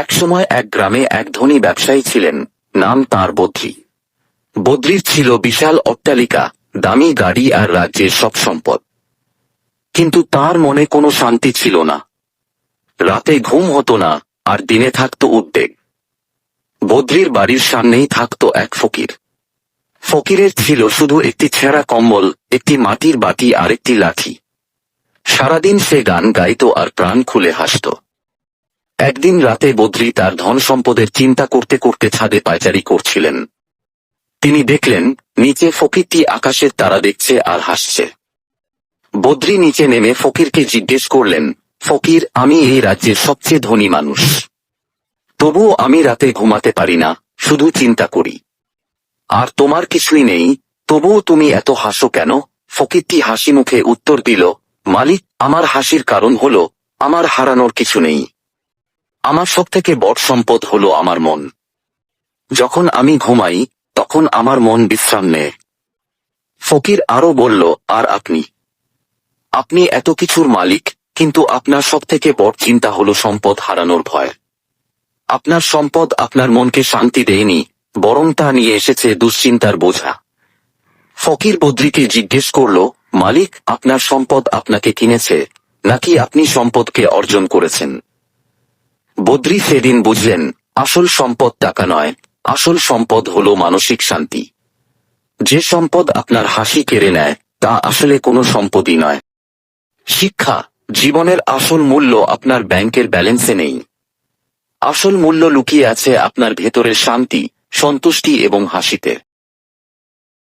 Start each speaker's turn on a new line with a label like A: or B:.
A: একসময় এক গ্রামে এক ধনী ব্যবসায়ী ছিলেন, নাম তার বদ্রী। বদ্রীর ছিল বিশাল অট্টালিকা, দামি গাড়ি আর রাজ্যের সব সম্পদ। কিন্তু তার মনে কোনো শান্তি ছিল না। রাতে ঘুম হতো না, আর দিনে থাকত উদ্বেগ। বদ্রীর বাড়ির সামনেই থাকত এক ফকির। ফকিরের ছিল শুধু একটি ছেঁড়া কম্বল, একটি মাটির বাটি আর একটি লাঠি। সারাদিন সে গান গাইত আর প্রাণ খুলে হাসত। একদিন রাতে বদ্রী তার ধন সম্পদের চিন্তা করতে করতে ছাদে পায়চারি করছিলেন। তিনি দেখলেন, নিচে ফকিরটি আকাশের তারা দেখছে আর হাসছে। বদ্রী নিচে নেমে ফকিরকে জিজ্ঞেস করলেন, ফকির, আমি এই রাজ্যের সবচেয়ে ধনী মানুষ, তবুও আমি রাতে ঘুমাতে পারি না, শুধু চিন্তা করি। আর তোমার কিছুই নেই, তবুও তুমি এত হাসো কেন? ফকিরটি হাসি মুখে উত্তর দিল, মালিক, আমার হাসির কারণ হলো, আমার হারানোর কিছু নেই। আমার সবথেকে বড় সম্পদ হলো আমার মন। যখন আমি ঘুমাই, তখন আমার মন বিশ্রাম নেয়। ফকির আরো বলল, আর আপনি? আপনি এত কিছুর মালিক, কিন্তু আপনার সবথেকে বড় চিন্তা হলো সম্পদ হারানোর ভয়। আপনার সম্পদ আপনার মনকে শান্তি দেয়নি, বরং তা নিয়ে এসেছে দুশ্চিন্তার বোঝা। ফকির বদ্রীকে জিজ্ঞেস করল, মালিক, আপনার সম্পদ আপনাকে কিনেছে, নাকি আপনি সম্পদকে অর্জন করেছেন? বদ্রী সেদিন বুঝলেন, আসল সম্পদ টাকা নয়, আসল সম্পদ হলো মানসিক শান্তি। যে সম্পদ আপনার হাসি কেড়ে নেয়, তা আসলে কোনো সম্পদই নয়। শিক্ষা: জীবনের আসল মূল্য আপনার ব্যাংকের ব্যালেন্সে নেই। আসল মূল্য লুকিয়ে আছে আপনার ভেতরের শান্তি, সন্তুষ্টি এবং হাসিতে।